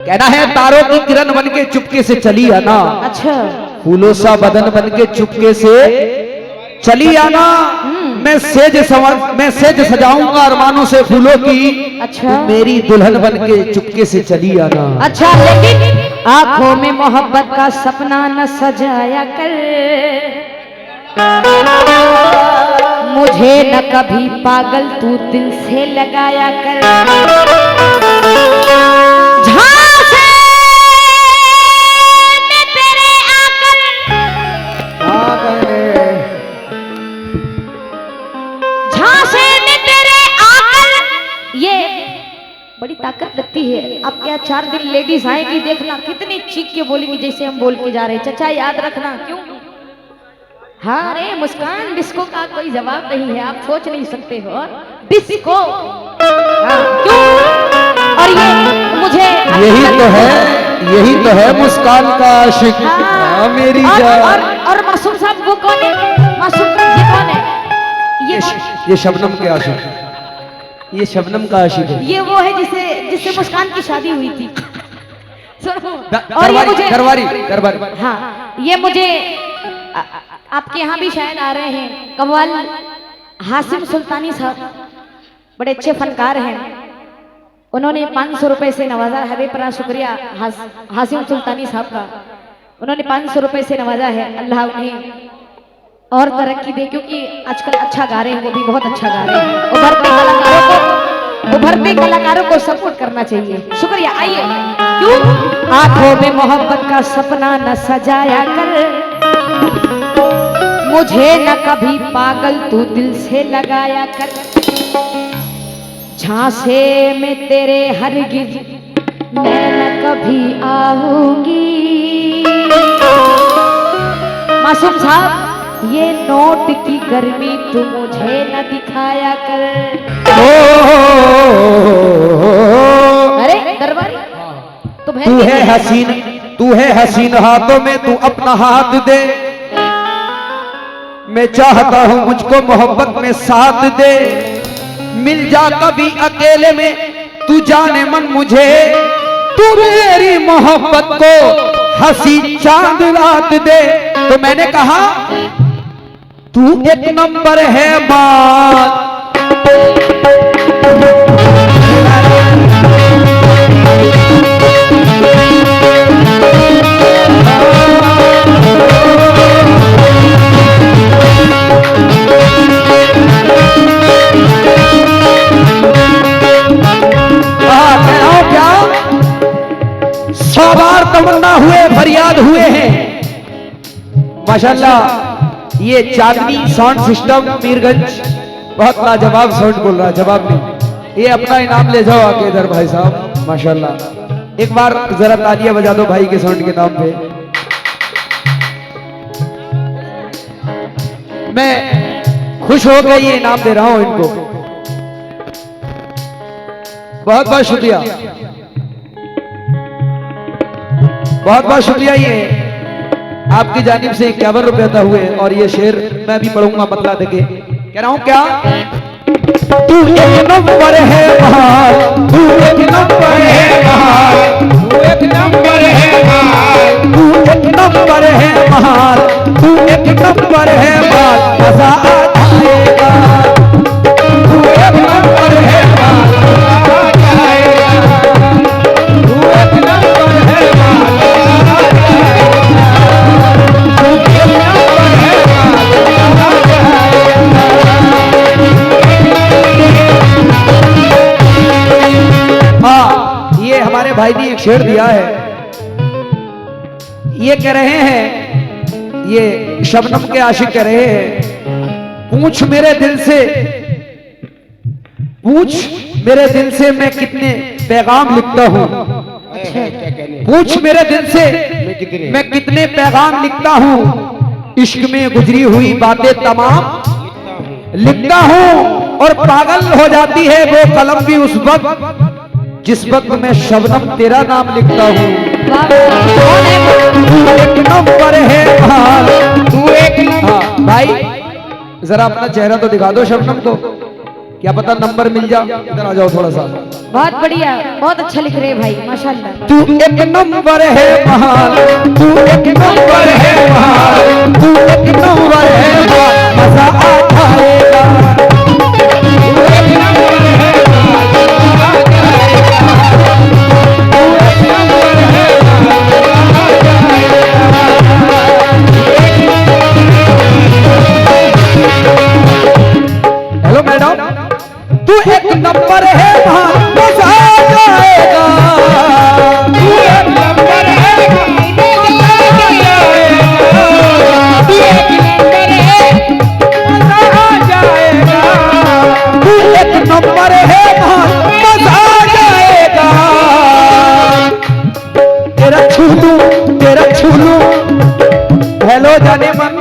कहना है तारों की किरण बनके चुपके से चली आना। अच्छा। फूलों सा बदन बनके चुपके से चली आना। मैं सेज सजाऊंगा अरमानों से फूलों की। अच्छा। तू मेरी दुल्हन बनके चुपके से चली आना। अच्छा, लेकिन आंखों में मोहब्बत का सपना न सजाया कर, मुझे न कभी पागल तू दिल से लगाया कर। झांसे में तेरे झांसे में तेरे आकर, ये बड़ी ताकत लगती है। अब क्या 4 दिन लेडीज आएगी, देखना कितनी चीख के बोलेंगी जैसे हम बोल के जा रहे हैं। चचा याद रखना। क्यों? हाँ रे मुस्कान, डिस्को का कोई जवाब नहीं है, आप सोच नहीं सकते हो। डिस्को। हाँ, क्यों? और ये मुझे यही तो है मुस्कान का आशिक। हाँ, मेरी जान। और मासूम साहब वो कौन है? मासूम ये कौन है? ये शबनम के आशिक। ये शबनम का आशिक है। ये वो है जिससे मुस्कान की शादी हुई थी। और ये मुझे दरबारी। हाँ, ये मुझे आपके यहाँ भी शायद आ रहे हैं कव्वाल हासिम सुल्तानी साहब, बड़े अच्छे फनकार हैं। उन्होंने 500 रुपए से नवाजा है। बड़ा शुक्रिया हासिम सुल्तानी साहब का। उन्होंने 500 रुपए से नवाजा है। अल्लाह उन्हें और तरक्की दे, क्योंकि आजकल अच्छा गा रहे हैं, वो भी बहुत अच्छा गा रहे हैं। उभरते कलाकारों को सपोर्ट करना चाहिए। शुक्रिया। आइए। क्यों? आंखों में मोहब्बत का सपना न सजाया कर, मुझे न कभी पागल तू दिल से लगाया कर। झांसे में तेरे हरगिज मैं न कभी आऊंगी। मासूम साहब, ये नोट की गर्मी तू मुझे न दिखाया कर। अरे दरबारी, तू है हसीन हाथों में तू अपना हाथ दे। मैं चाहता हूं मुझको मोहब्बत में साथ दे। मिल जा कभी अकेले में तू जाने मन मुझे। तू मेरी मोहब्बत को हंसी चांद रात दे। तो मैंने कहा तू एक नंबर है मां। तमन्ना हुए फरियाद हुए हैं। माशाल्लाह ये चांदनी साउंड सिस्टम मीरगंज बहुत लाजवाब साउंड बोल रहा है। जवाब नहीं, ये अपना इनाम ले जाओ आके इधर भाई साहब। माशाल्लाह एक बार जरा तालियां बजा दो भाई के साउंड के नाम पे। मैं खुश हो गई, ये इनाम दे रहा हूं इनको। बहुत बहुत शुक्रिया, बहुत बहुत शुक्रिया। ये आपकी जानिब से 51 रुपए अदा हुए। और ये शेर मैं भी पढ़ूंगा बतला देके। कह रहा हूं क्या? तू एक नंबर है महान, तू एक नंबर है महान, तू एक नंबर है महान, तू एक नंबर है महान, तू एक नंबर है महान। मजा आ जाएगा। तू एक नंबर है महान, मजा आ जाएगा। तू एक नंबर है महान, भाई ने एक शेर दिया है। ये कह रहे हैं, ये शबनम के आशिक कह रहे हैं, पूछ मेरे दिल से मैं कितने पैगाम लिखता हूं। पूछ मेरे दिल से मैं कितने पैगाम लिखता हूं। इश्क में गुजरी हुई बातें तमाम लिखता हूं। और पागल हो जाती है वो कलम भी उस वक्त जिस वक्त मैं शबनम तेरा नाम लिखता हूँ। तू एक नंबर है महान, तू एक। हाँ भाई जरा अपना चेहरा तो दिखा दो शबनम को। क्या पता नंबर मिल जाओ। इधर आ जाओ थोड़ा सा। बहुत बढ़िया, बहुत अच्छा लिख रहे हैं भाई, माशाल्लाह। तू एक नंबर है महान, तू एक नंबर है महान, तू एक नंबर है महान, मजा आ जाएगा। तू एक नंबर है महान, मजा आ जाएगा। तू एक नंबर है महान, मजा आ जाएगा। हेलो मैडम, तू एक नंबर है महान, मजा आ जाएगा। तू एक नंबर है महान, मजा आ जाएगा। तू एक नंबर है, मजा आ जाएगा। तू एक नंबर है महान, मजा आ जाएगा। तेरा छूलू, तेरा छूलू, हेलो जाने मन,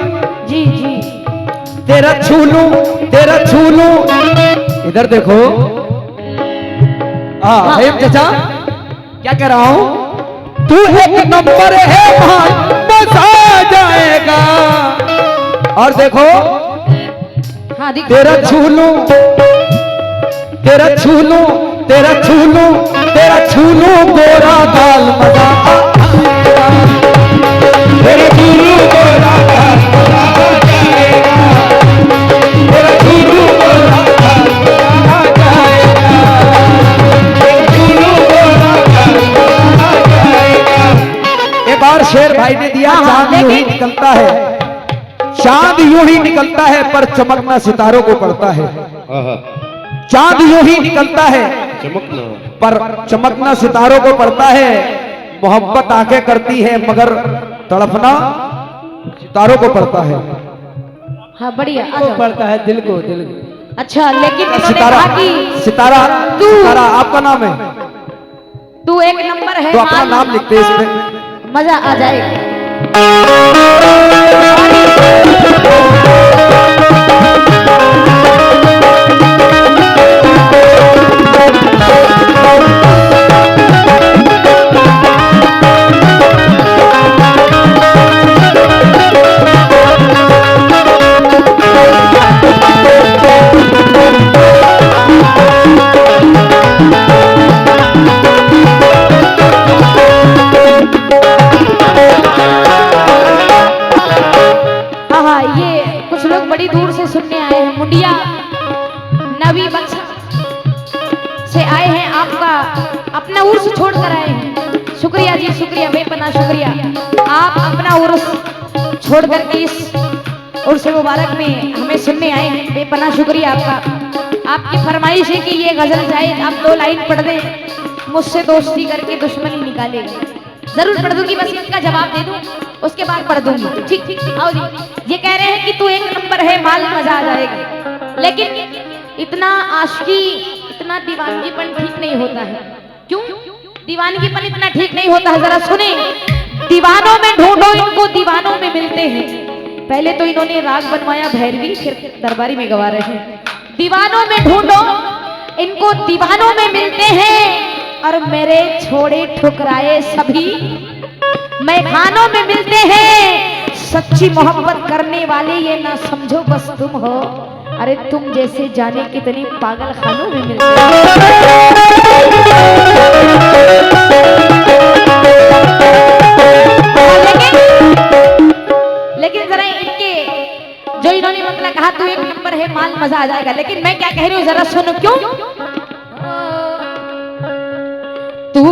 जी जी। तेरा छूलू, तेरा छूलू, इधर देखो। हाँ हेम चाचा, क्या कह रहा हूं? तू एक नंबर है महान, मजा आ जाएगा। और देखो, हाँ दिख तेरा छूलू, तेरा छूलू, तेरा छूलू, तेरा छूलू गोरा गाल, मजा आएगा। तेरा छूलू गोरा गाल, मजा आ जाएगा। तेरा छूलू गोरा गाल, मजा आ जाएगा। तेरा छूलू गोरा गाल, मजा आ जाएगा। एक बार शेर भाई ने दिया, चांद यूं ही निकलता है, चांद यूं ही निकलता है पर चमकना सितारों को पड़ता है। चांद यूं ही निकलता है चमकना, पर चमकना सितारों को पड़ता है। मोहब्बत आंखें करती है मगर तड़पना सितारों को पड़ता है। हाँ बढ़िया, आ जाओ। पड़ता है दिल को, दिल को। अच्छा, लेकिन इन्होंने सितारा, कहा कि सितारा, सितारा आपका नाम है तू एक नंबर है तो अपना माल, नाम लिखते हैं इसमें। मजा आ जाएगा। बड़ी दूर से सुनने आए हैं, मुंडिया नवी बक्सा से आए हैं, आपका अपना उर्स छोड़ कर आए हैं। शुक्रिया जी, शुक्रिया, बेपनाह शुक्रिया। आप अपना उर्स छोड़ करके इस उर्स मुबारक में हमें सुनने आए हैं, बेपनाह शुक्रिया आपका। आपकी फरमाइश है कि ये गजल जाए, आप 2 लाइन पढ़ दें, मुझसे दोस्ती करके दुश्मनी निकालेगा। जरूर पढ़ दूंगी, बस इनका जवाब दे दूं, उसके बाद पढ़ दूंगी। ठीक ठीक, आओ जी। ये कह रहे हैं कि तू एक नंबर है माल, मजा आ जाएगा। लेकिन इतना आशिकी, इतना दीवानगीपन ठीक नहीं होता है। क्यों दीवानगीपन इतना ठीक नहीं होता है, जरा सुने। दीवानों में ढूंढो इनको, दीवानों में मिलते हैं। पहले तो इन्होंने राग बनवाया भैरवी, फिर दरबारी में गवा रहे हैं। दीवानों में ढूंढो इनको, दीवानों में मिलते हैं। और मेरे छोड़े ठुकराए सभी मैखानों में मिलते हैं। सच्ची मोहब्बत करने वाले ये ना समझो बस तुम हो, अरे तुम जैसे जाने कितने पागल खानों में मिलते हैं। लेकिन जरा इनके जो इन्होंने मतलब कहा तू एक नंबर है माल, मजा आ जाएगा, लेकिन मैं क्या कह रही हूँ जरा सुनो। क्यों तू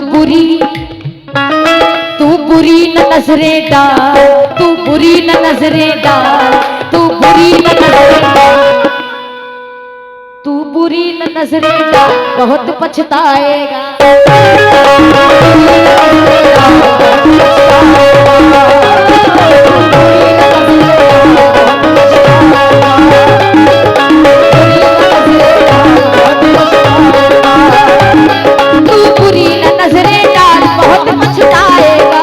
बुरी न नजरें डाल, तू बुरी न नजरें डाल, तू बुरी न नजरें डाल, तू बुरी न नजरें डाल, बहुत पछताएगा। तू बुरी न नजरें डाल, बहुत पछताएगा।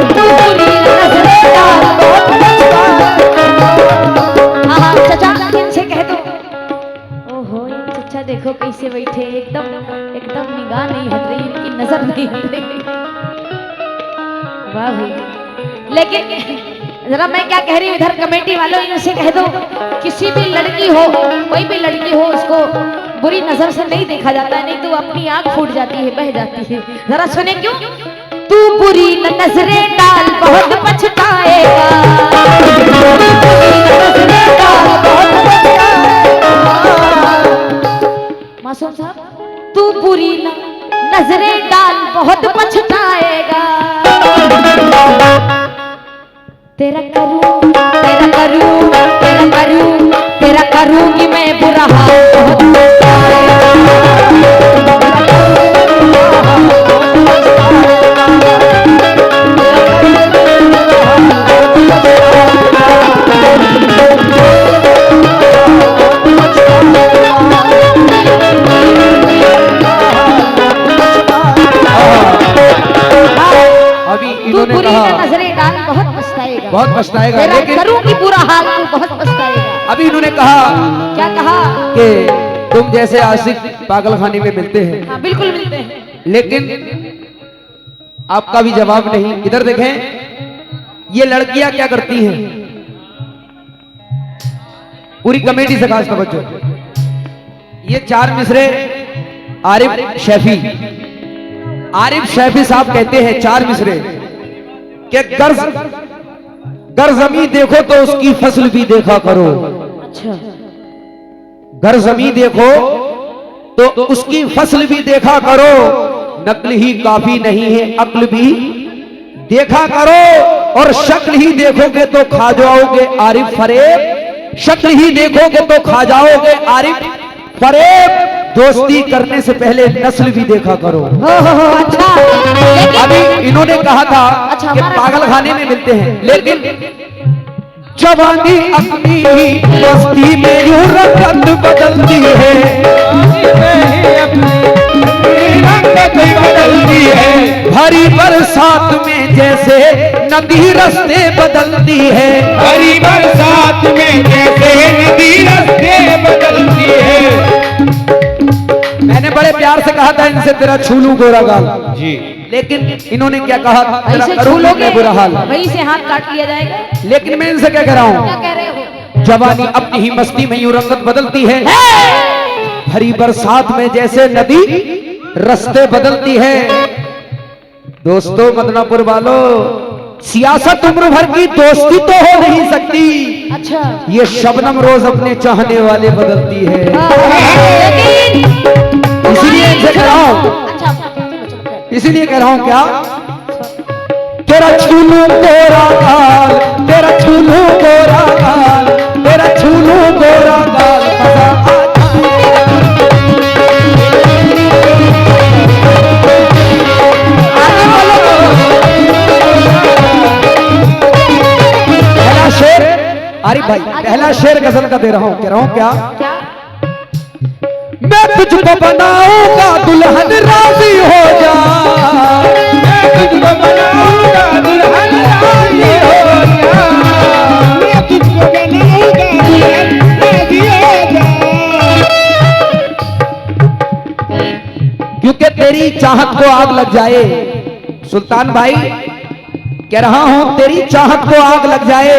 तू बुरी न नजरें डाल, बहुत पछताएगा। हाँ चाचा, इनसे कह दो। ओहो ये चाचा देखो कैसे बैठे, एकदम एकदम निगाह नहीं हट रही, इनकी नजर नहीं हट रही। वाह भाई, लेकिन जरा मैं क्या कह रही हूँ, इधर कमेटी वालों इनसे कह दो, किसी भी लड़की हो, कोई भी लड़की हो, उसको बुरी नजर से नहीं देखा जाता है, नहीं तो अपनी आंख फूट जाती है, बह जाती है। जरा सुने क्यों। तू बुरी नजरें डाल बहुत पछताएगा, मासूम साहब, तू बुरी नजरें डाल बहुत पछताएगा। तेरा करूं तेरा करूं तेरा करूं तेरा करूंगी मैं बुरा हाल बहुत अभी इन्होंने कहा नजरें डाल बहुत पछताएगा, बहुत पछताएगा, लेकिन करूंगी बुरा हाल तू बहुत पछताएगा। अभी इन्होंने कहा, क्या कहा कि तुम जैसे आशिक पागलखाने में मिलते हैं। हाँ, बिल्कुल मिलते हैं, लेकिन आपका भी जवाब नहीं। इधर देखें, ये लड़कियां क्या करती हैं, पूरी कमेटी से खास तवज्जो। ये चार मिसरे आरिफ शैफी साहब कहते हैं, चार मिसरे कि गर जमी देखो तो उसकी फसल भी देखा करो। अच्छा, गर जमी देखो तो उसकी फसल भी देखा करो, नकल ही काफी नहीं है अक्ल भी देखा करो, और शक्ल ही देखोगे तो खा जाओगे आरिफ फरेब, शक्ल ही देखोगे तो खा जाओगे आरिफ फरेब, दोस्ती करने से पहले नस्ल भी देखा करो। अच्छा, अभी इन्होंने कहा था अच्छा, कि पागलखाने में मिलते हैं, लेकिन जवानी अपनी मस्ती में यूं रंगत बदलती है, बदलती है, भरी बरसात में जैसे नदी रास्ते बदलती है, हरी बरसात में जैसे नदी रास्ते बदलती है। मैंने बड़े प्यार से कहा था इनसे, तेरा छूलू गोरा गाल जी, लेकिन इन्होंने क्या कहा, तेरा ऐसे करूंगा छूलोगे मैं बुरा हाल। वहीं से हाथ काट लिया जाएगा। लेकिन मैं इनसे क्या कह रहा क्या हूँ, कह रहे हो? जवानी अपनी ही मस्ती में यूं रंगत बदलती है, भरी बरसात में जैसे नदी रास्ते बदलती है। दोस्तों मदनापुर वालों, सियासत उम्र भर की दोस्ती तो हो नहीं सकती, अच्छा, ये शबनम रोज अपने चाहने वाले बदलती है। लेकिन इसीलिए इनसे कह रहा हूं, अच्छा, चलो, इसीलिए कह रहा हूं क्या, तेरा छूलू गोरा गाल, तेरा छूलू गोरा गाल, तेरा छूलू गोरा गाल, मजा आ पहला शेर, अरे भाई पहला शेर गजल का दे रहा हूं, कह रहा हूं क्या, क्या? मैं तुझको बनाऊंगा दुल्हन राजी हो जा, मैं तुझको बनाऊंगा दुल्हन राजी हो जा, मैं तुझको बनाऊंगा दुल्हन राजी हो जा, क्योंकि तेरी चाहत को आग लग जाए। सुल्तान भाई कह रहा हूं, तेरी चाहत को आग लग जाए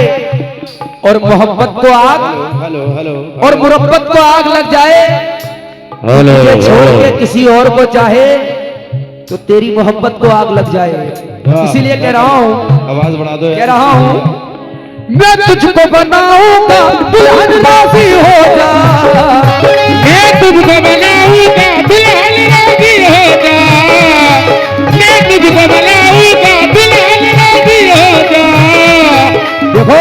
और मोहब्बत को आग, हेलो हेलो, और मुरब्बत को आग लग जाए, ये छोड़ के किसी और को चाहे तो तेरी मोहब्बत को आग लग जाए। इसीलिए कह रहा हूं, आवाज बढ़ा दो, कह रहा हूं, मैं तुझको बनाऊंगा दुल्हन राजी हो जा, मैं तुझको बनाऊंगा दुल्हन राजी हो जा, मैं तुझको बनाऊंगा दुल्हन राजी हो जा। देखो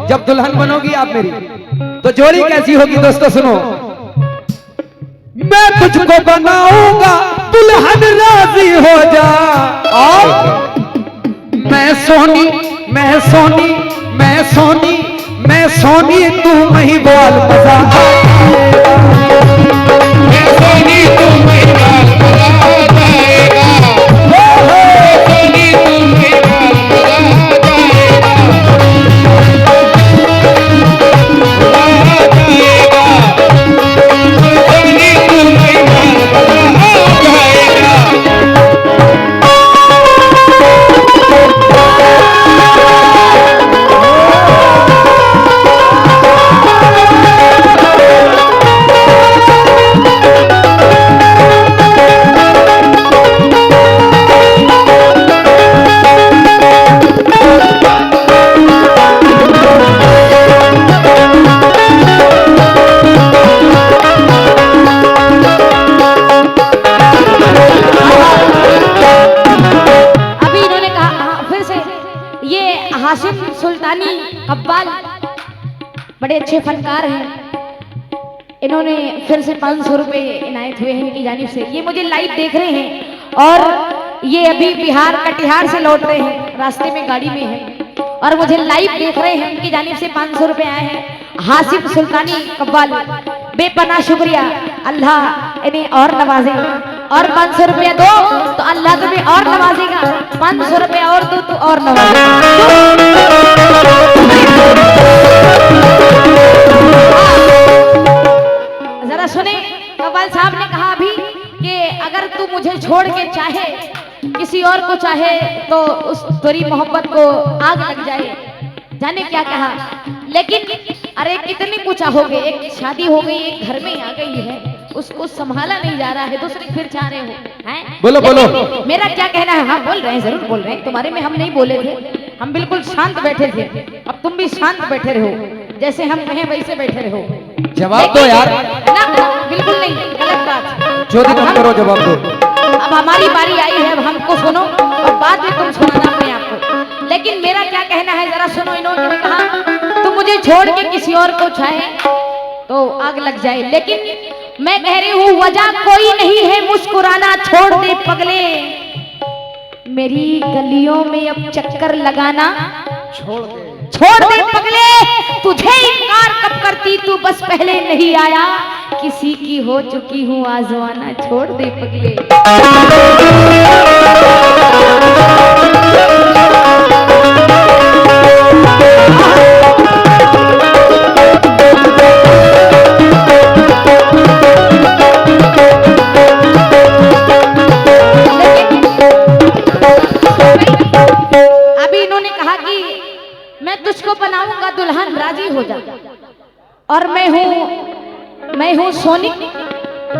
जब दुल्हन बनोगी आप मेरी तो जोड़ी कैसी होगी दोस्तों, सुनो, मैं तुझको बनाऊंगा दुल्हन राजी हो जा, और मैं सोनी मैं सोनी मैं सोनी मैं सोनी तू महिवाल, मजा आएगा, मैं सोनी तू महिवाल, मजा आ जाएगा, मैं सोनी तू महिवाल, मजा आ जाएगा, सोनी तू महिवाल, मजा आ जाएगा। हाशिम सुल्तानी कव्वाल बड़े अच्छे फनकार हैं, इन्होंने फिर से 500 रुपए इनायत हुए हैं इनकी जानिब से। ये मुझे लाइव देख रहे हैं और ये अभी बिहार कटिहार से लौट रहे हैं, रास्ते में गाड़ी में हैं और मुझे लाइव देख रहे हैं। उनकी जानिब से 500 रुपए आए हैं। हासिफ सुल्तानी कव्वाल, बेपनाह शुक्रिया, अल्लाह इन्हें और नवाजे। और 500 रुपया दो तो अल्लाह तुम्हें और नवाजेगा, 500 रुपया और दो तो और नवाजेगा। जरा सुने, कव्वाल साहब ने कहा अभी कि अगर तू मुझे छोड़ के चाहे किसी और को चाहे तो उस तेरी मोहब्बत को आग लग जाए। जाने क्या कहा, लेकिन अरे कितनी कुछ चाहोगे, एक शादी हो गई, एक घर में आ गई है, उसको संभाला नहीं जा रहा है, दूसरे फिर चाह रहे हो हैं? बोलो बोलो। मेरा क्या कहना है, हाँ बोल रहे हैं, जरूर बोल रहे हैं। तुम्हारे में हम नहीं बोले थे, हम बिल्कुल शांत बैठे थे। अब तुम भी शांत बैठे रहो, जैसे हम कहें वैसे बैठे रहो। जवाब दो यार। ना बिल्कुल नहीं, गलत बात। जो भी करो जवाब दो। अब हमारी बारी आई है, अब हमको सुनो और बाद में तुम सुनाना अपने आप को। लेकिन मेरा क्या कहना है जरा सुनो। इन्होंने कहा तुम मुझे छोड़ के किसी और को चाहे तो आग लग जाए, लेकिन मैं कह रही हूँ वजह कोई नहीं है मुस्कुराना, छोड़ दे पगले मेरी गलियों में अब चक्कर लगाना, छोड़ दे पगले तुझे इनकार कब करती तू, बस पहले नहीं आया, किसी की हो चुकी हूँ आजमाना, छोड़ दे पगले। अभी इन्होंने कहा कि मैं तुझको बनाऊंगा दुल्हन, राजी हो जा। और मैं हूँ सोनिक,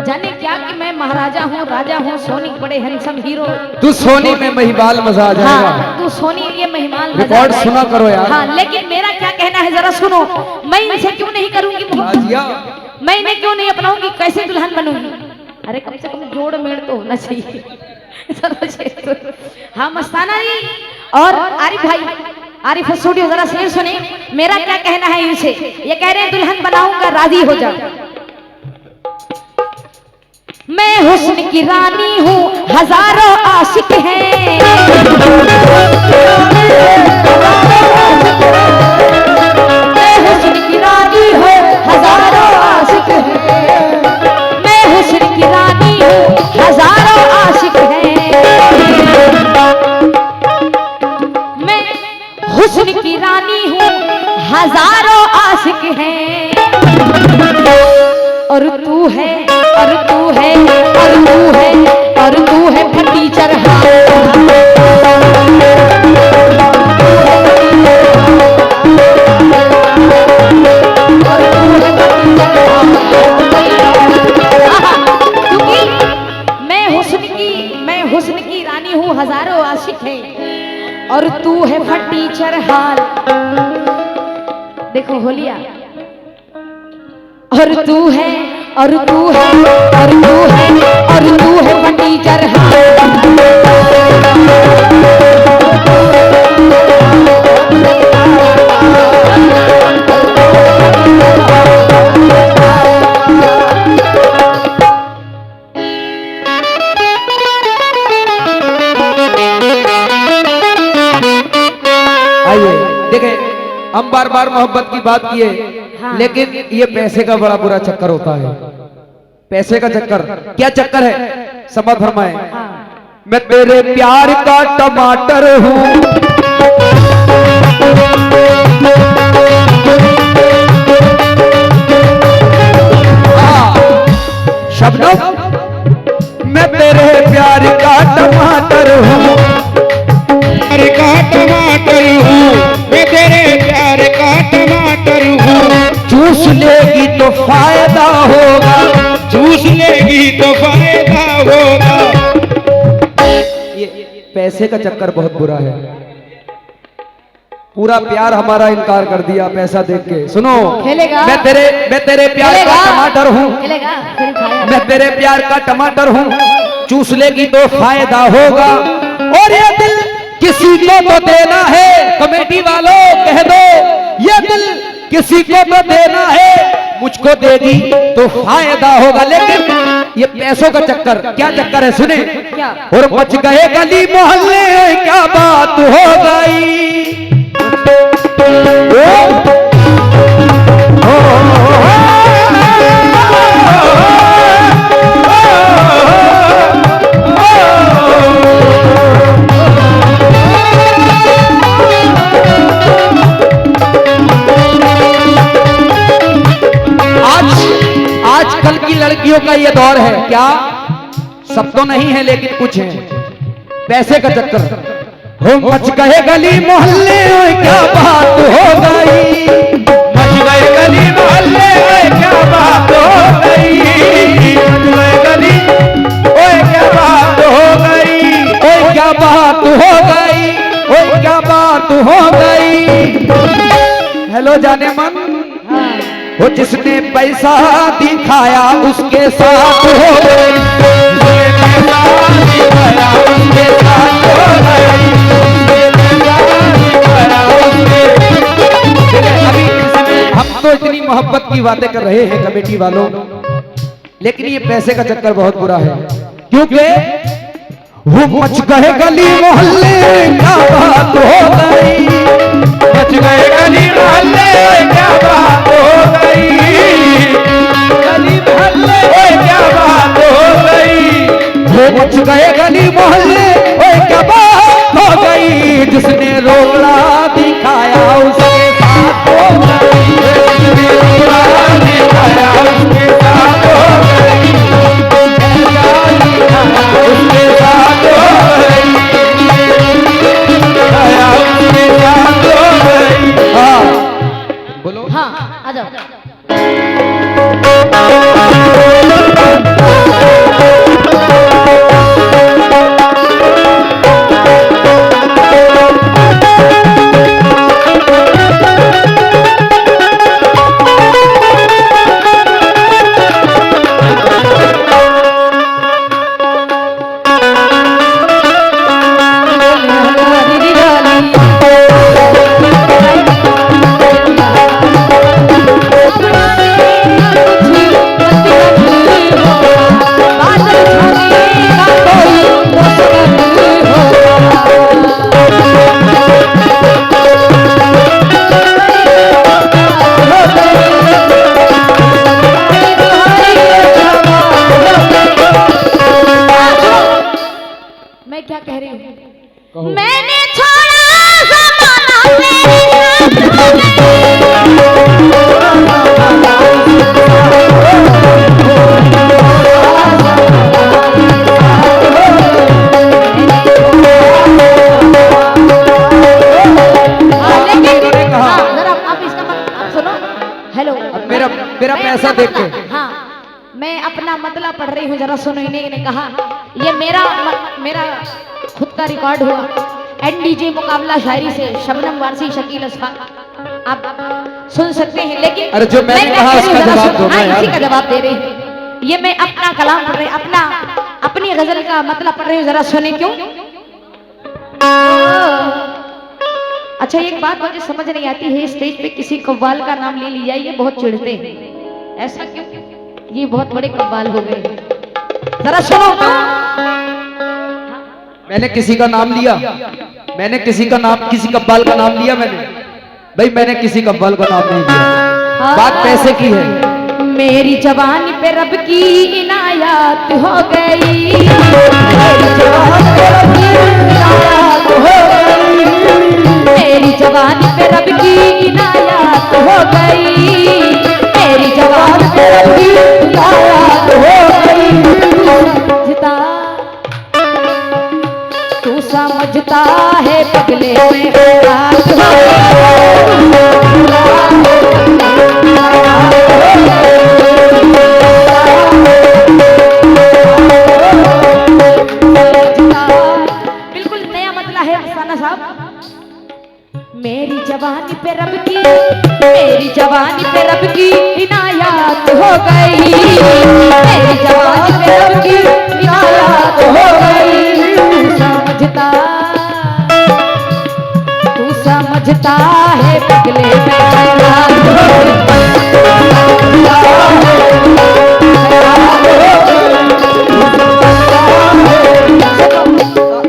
जाने क्या कि मैं महाराजा हूँ, राजा हूँ, सोनिक बड़े हैंडसम हीरो। तू सोनी में महिमाल मजा आ जाएगा। हाँ, तू सोनी ये महिमाल मजा रिकॉर्ड आ जाएगा। सुना करो यार। हाँ, लेकिन मेरा क्या कहना है जरा सुनो। मैं इनसे क्यों नहीं करूंगी मोहब्बत, मैं इन्हें क्यों नहीं अपनाऊंगी, कैसे दुल्हन बनूंगी? अरे कम से कम जोड़ मेड़ तो होना चाहिए। हाँ मस्ताना जी और आरिफ भाई, आरिफ स्टूडियो, जरा शेर सुने। मेरा क्या कहना है इनसे, ये कह रहे हैं दुल्हन बनाऊंगा, राजी हो जा। मैं हुस्न की रानी हूँ, हजारों आशिक हैं, मैं हुस्न की रानी हूँ, हजारों आशिक हैं, मैं हुस्न की रानी हूँ, हजारों आशिक हैं, मैं हुस्न की रानी हूँ, हजारों आशिक हैं, और तू है, और तू है, और तू है, और तू है फटीचर क्योंकि मैं हुस्न की रानी हूँ, हजारों आशिक हैं, और तू है फटीचर हाल। देखो होलिया, और तू है, और तू है, और तू है, और तू है फटीचर आइए देखें, हम बार बार मोहब्बत की बात किए, हाँ। लेकिन ये पैसे का बड़ा बुरा चक्कर होता है। पैसे का चक्कर, क्या चक्कर है समझ फरमाए। मैं तेरे प्यार का टमाटर हूँ, शबनम मैं तेरे प्यार का टमाटर हूँ, प्यार का टमाटर हूँ, मैं तेरे प्यार का टमाटर हूँ, चूस लेगी तो फायदा होगा, चूस लेगी तो फायदा होगा। ये पैसे का चक्कर बहुत बुरा है। पूरा प्यार हमारा इनकार कर दिया पैसा देख के। सुनो, खेलेगा? मैं तेरे प्यार का टमाटर हूँ, खेलेगा फिर खाया। मैं तेरे प्यार का टमाटर हूँ, चूस लेगी तो फायदा होगा, और ये दिल किसी किसी को तो देना है, कमेटी वालों कह दो ये दिल किसी को तो देना है, मुझको देगी तो फायदा होगा। लेकिन ये पैसों का चक्कर, क्या चक्कर है सुने, क्या? और मच गए गली मोहल्ले, क्या बात हो गई। आजकल की लड़कियों का ये दौर है, क्या सब तो नहीं है लेकिन कुछ है, पैसे का चक्कर। हो मच गए गली मोहल्ले, क्या बात हो गई, मच गए गली मोहल्ले, क्या बात हो गई, मच गए गली, ओए क्या बात हो गई, ओए क्या बात हो गई, ओए क्या बात हो गई। हेलो जाने मन, वो जिसने पैसा दिखाया उसके साथ हो गई, जिसने पैसा दिखाया उसके साथ हो गई, जिसने पैसा दिखाया उसके। अभी हम तो इतनी मोहब्बत की बातें कर रहे हैं कमेटी वालों, लेकिन ये पैसे का चक्कर बहुत बुरा है, क्योंकि वो मच गए गली मोहल्ले, क्या बात हो गई, मच गए गली मोहल्ले, क्या बात हो गई, गली मोहल्ले, ओए क्या बात हो गई, वो मच गए गली मोहल्ले, ओए क्या बात हो गई। जिसने रोड़ा दिखाया उसके साथ हो गई, जिसने रोड़ा दिखाया उसके साथ हो गई, उसके साथ हो गई, दिखाया उसके साथ हो गई। हाँ बोलो। हाँ आ जाओ। मैं क्या कह रही हूँ, मैंने छोड़ा ज़माना मेरी मेरा पैसा देख के। हाँ मैं अपना मतलब पढ़ रही हूँ, जरा सुनो। इन्हें ने कहा ये मेरा खुद का रिकॉर्ड हुआ एनडीजे मुकाबला शायरी से शबनम वारसी शकील असफा आप सुन सकते हैं। लेकिन अरे जो मैंने कहा उसका जवाब दो ना यार। इसी का जवाब दे रही हूँ। ये मैं अपना कलाम पढ़ रही, अपनी गजल का मतलब पढ़ रही हूँ, जरा सुने। क्यों? अच्छा एक बात मुझे समझ नहीं आती है, स्टेज पे किसी कव्वाल का नाम ले लिया ये बहुत चिढ़ते हैं, ऐसा क्यों? ये बहुत बड़े कव्वाल हो गए, जरा सुनो। मैंने किसी का नाम लिया, मैंने किसी कव्वाल का नाम लिया मैंने? भाई मैंने किसी कव्वाल का नाम नहीं लिया, बात पैसे की है। मेरी जवानी पे रब की इनायत हो गई, मेरी जवानी पे रब की इनायत हो गई, मेरी जवानी पे रब की इनायत हो गई, मेरी जवानी पे रब की इनायत हो गई। तू समझता है पगले में रात हो बिल्कुल नया मतलब है अफसाना साहब। मेरी जवानी पे रब की, मेरी जवानी पे रब की इनायत हो गई, मेरी जवानी पे रब की इनायत हो गई। समझता समझता है पगले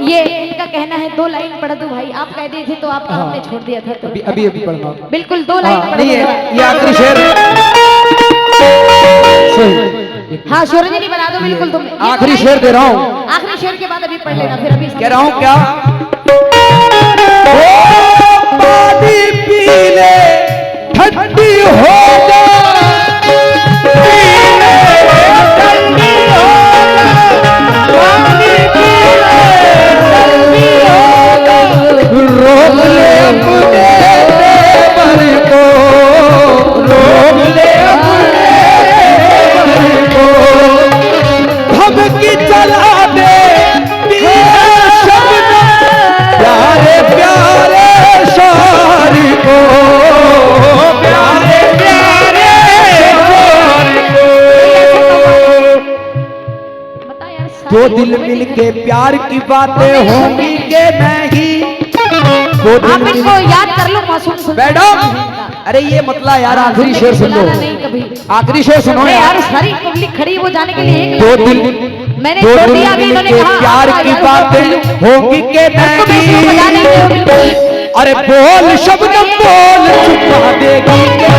ये इनका कहना है 2 लाइन पढ़ दो भाई, आप कह दिए थे तो आपका हमने छोड़ दिया था, तो अभी अभी पढ़ना। बिल्कुल 2 लाइन पढ़ नहीं दो। है ये आखिरी शेर सही। हाँ सूरजनी बना दो बिल्कुल तुम। आखिरी शेर दे रहा हूँ। आखिरी शेर के बाद अभी पढ़ लेना, फिर अभी कह रहा हूँ क्या, ओ पानी पी ले ठंडी हो जा, ठंडी हो जा, पानी पी ले ठंडी हो जा, रोक ले अपने देवर को, रोक ले अपने देवर को, धमकी चला दे प्यारे प्यारे शारी को, प्यारे प्यारे शारी को। बता यार दो दिल मिल के प्यार की बातें होंगी के नहीं, दो आप दिल इनको याद कर लो मासूम सुन। मैडम अरे ये मतलब यार आखिरी शेर सुन लो, नहीं कभी आखिरी शेर सुनो अरे यार। यार सारी पब्लिक खड़ी वो जाने के लिए एक दो लाख दिल मैंने दो छोड़ दिल दिया, अभी मिल इन्होंने के कहा प्यार हाँ, की यार, बातें होंगी के इसको मैं इसको बजा नहीं, देंगे वो बिल्कुल। अरे बोल शब्द बोल छुपा देगी क्या?